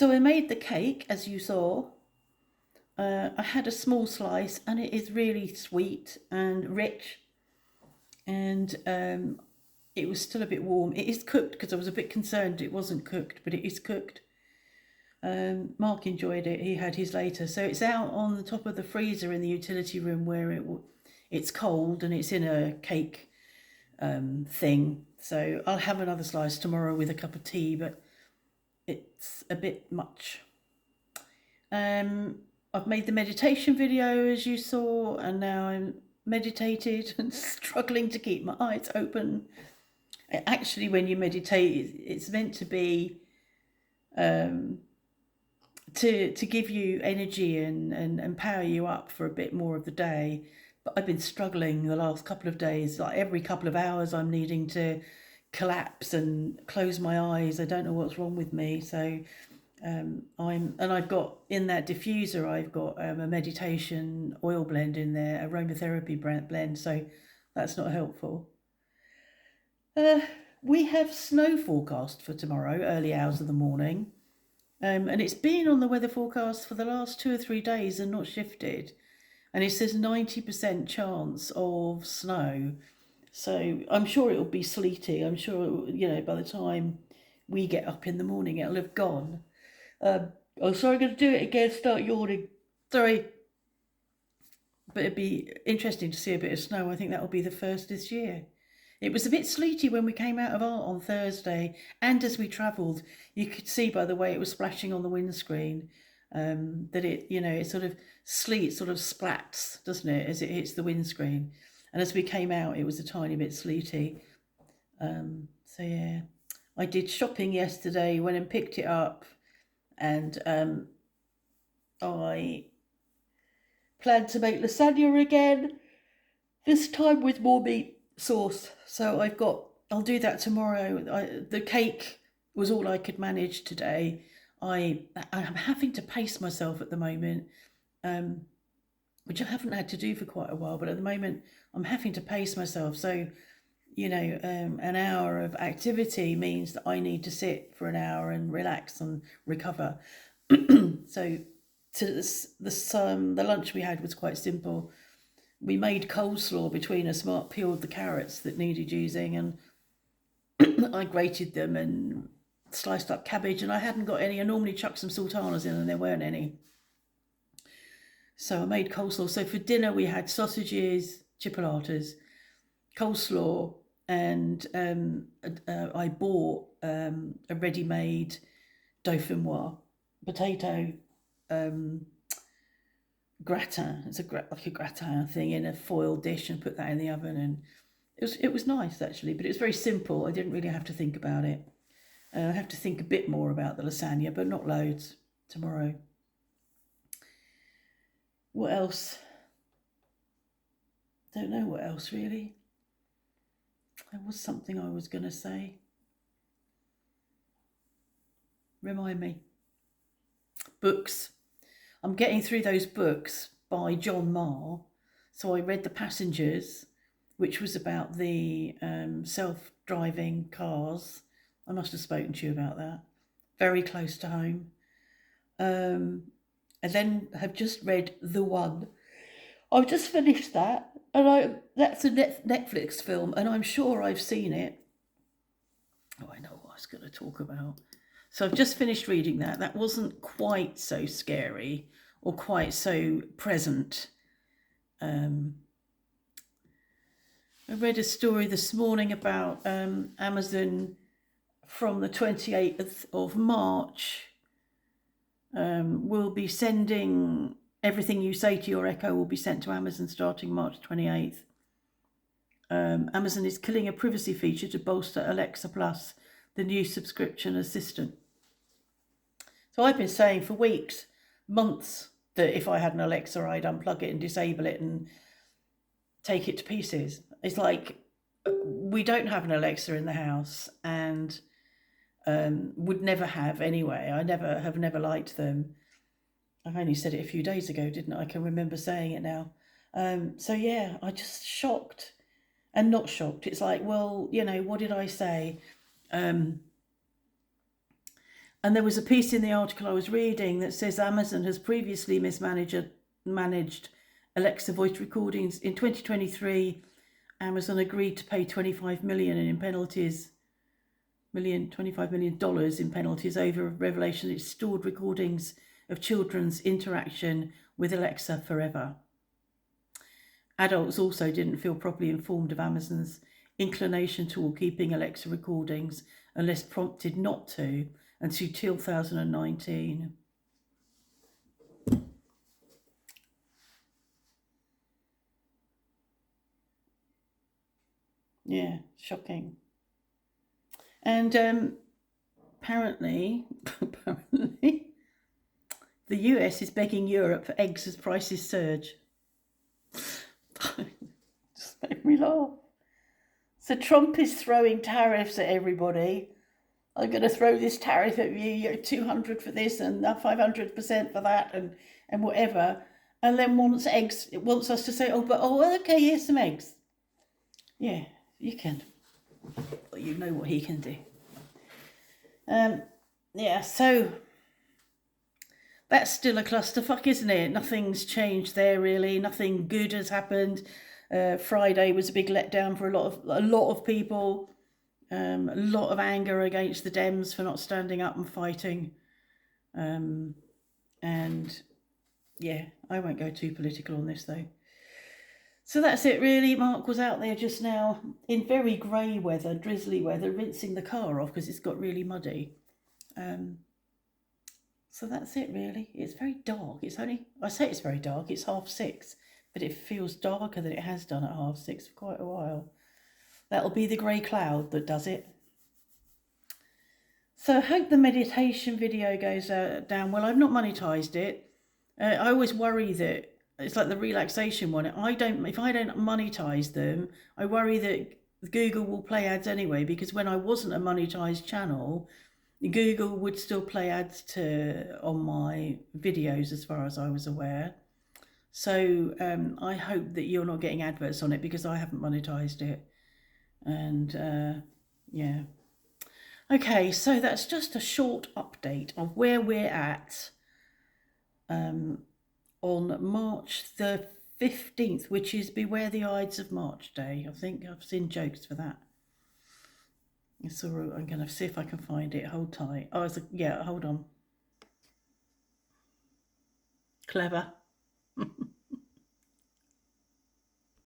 So I made the cake, as you saw. I had a small slice, and it is really sweet and rich, and it was still a bit warm. It is cooked because I was a bit concerned it wasn't cooked, but it is cooked. Mark enjoyed it. He had his later, so it's out on the top of the freezer in the utility room where it's cold and it's in a cake thing. So I'll have another slice tomorrow with a cup of tea, but it's a bit much. I've made the meditation video, as you saw, and now I'm meditated and struggling to keep my eyes open. Actually, when you meditate, it's meant to be to give you energy and power you up for a bit more of the day. But I've been struggling the last couple of days. Like every couple of hours, I'm needing to collapse and close my eyes. I don't know what's wrong with me. So I've got in that diffuser, I've got a meditation oil blend in there, aromatherapy blend. So that's not helpful. We have snow forecast for tomorrow, early hours of the morning. And it's been on the weather forecast for the last 2 or 3 days and not shifted. And it says 90% chance of snow. So I'm sure it'll be sleety. I'm sure, by the time we get up in the morning, it'll have gone. I'm sorry, I'm going to do it again, start yawning. Sorry. But it'd be interesting to see a bit of snow. I think that'll be the first this year. It was a bit sleety when we came out of art on Thursday, and as we travelled, you could see by the way it was splashing on the windscreen that it sort of sleet sort of splats, doesn't it, as it hits the windscreen. And as we came out, it was a tiny bit sleety. So yeah, I did shopping yesterday, went and picked it up, and I plan to make lasagna again, this time with more meat sauce. So I'll do that tomorrow. The cake was all I could manage today. I'm having to pace myself at the moment, which I haven't had to do for quite a while, but at the moment I'm having to pace myself. So, an hour of activity means that I need to sit for an hour and relax and recover. So the lunch we had was quite simple. We made coleslaw between us. Mark peeled the carrots that needed using, and I grated them and sliced up cabbage, and I hadn't got any. I normally chuck some sultanas in and there weren't any. So I made coleslaw. So for dinner we had sausages, chipolatas, coleslaw, and I bought a ready-made dauphinoise potato gratin. It's like a gratin thing in a foil dish, and put that in the oven, and it was nice actually, but it was very simple. I didn't really have to think about it. I have to think a bit more about the lasagna, but not loads tomorrow. What else? Don't know what else really. There was something I was going to say. Remind me. Books. I'm getting through those books by John Marr. So I read The Passengers, which was about the self-driving cars. I must have spoken to you about that. Very close to home. And then have just read The One. I've just finished that, and that's a Netflix film, and I'm sure I've seen it. Oh, I know what I was going to talk about. So I've just finished reading that. That wasn't quite so scary or quite so present. I read a story this morning about Amazon from the 28th of March. Will be sending everything you say to your Echo will be sent to Amazon starting March 28th. Amazon is killing a privacy feature to bolster Alexa Plus, the new subscription assistant. So I've been saying for weeks, months, that if I had an Alexa, I'd unplug it and disable it and take it to pieces. It's like we don't have an Alexa in the house, and would never have anyway. I have never liked them. I only said it a few days ago, didn't I? I can remember saying it now. So yeah, I just shocked and not shocked. It's like, well, what did I say? And there was a piece in the article I was reading that says Amazon has previously managed Alexa voice recordings. In 2023, Amazon agreed to pay $25 million in penalties, $25 million in penalties over revelation it stored recordings of children's interaction with Alexa forever. Adults also didn't feel properly informed of Amazon's inclination toward keeping Alexa recordings unless prompted not to until 2019. Yeah, shocking. And apparently, the US is begging Europe for eggs as prices surge. Just made me laugh. So Trump is throwing tariffs at everybody. I'm going to throw this tariff at you. You're 200 for this and 500% for that, and whatever. And then wants eggs. It wants us to say, okay, here's some eggs. Yeah, you can. Well, you know what he can do. Yeah, so that's still a clusterfuck, isn't it? Nothing's changed there really. Nothing good has happened. Friday was a big letdown for a lot of people. A lot of anger against the Dems for not standing up and fighting. And yeah, I won't go too political on this though. So that's it really. Mark was out there just now in very grey weather, drizzly weather, rinsing the car off because it's got really muddy. So that's it really. It's very dark. I say it's very dark, it's 6:30, but it feels darker than it has done at 6:30 for quite a while. That'll be the grey cloud that does it. So I hope the meditation video goes down well. I've not monetized it. I always worry that it's like the relaxation one. If I don't monetize them, I worry that Google will play ads anyway, because when I wasn't a monetized channel, Google would still play ads on my videos as far as I was aware. So I hope that you're not getting adverts on it because I haven't monetized it. And yeah. Okay, so that's just a short update of where we're at on March the 15th, which is Beware the Ides of March Day. I think I've seen jokes for that. So I'm going to see if I can find it. Hold tight. Oh, yeah, hold on. Clever.